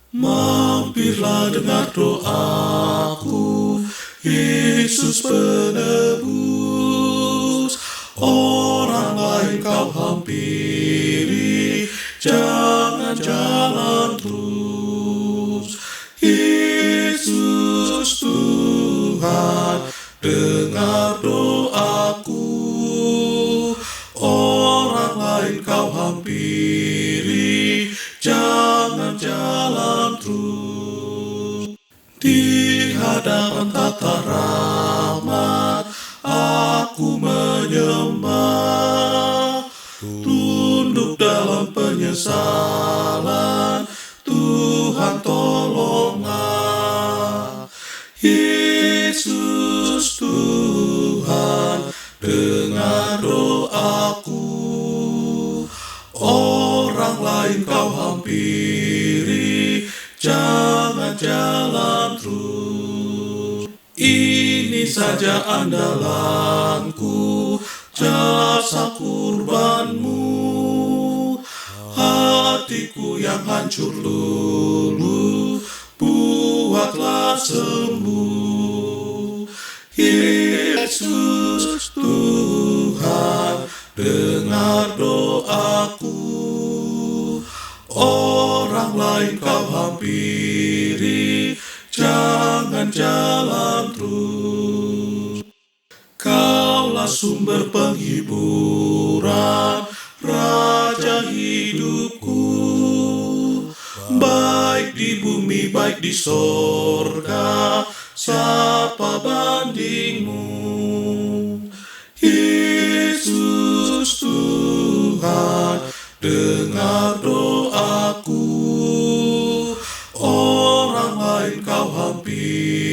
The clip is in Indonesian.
Mampirlah dengar doaku, Yesus penebus. Orang lain kau hampiri, jangan jalan terus. Yesus Tuhan, dengar doaku. Orang lain kau hampiri, jangan jalan terus. Di hadapan tata rahmat, aku menyembah. Tunduk dalam penyesalan, Tuhan tolonglah. Yesus Tuhan, dengar doaku. Orang lain kau hampiri, jangan jalan terus. Ini saja andalanku, jasa kurbanmu. Hatiku yang hancur lulu, buatlah sembuh. Yesus Tuhan, dengar doaku. Orang lain kau hampiri, jangan jalan terus. Kaulah sumber penghiburan, Raja hidupku. Baik di bumi, baik di sorga, siapa bandingmu? Yesus Tuhan, dengar doaku. Orang lain kau hampiri,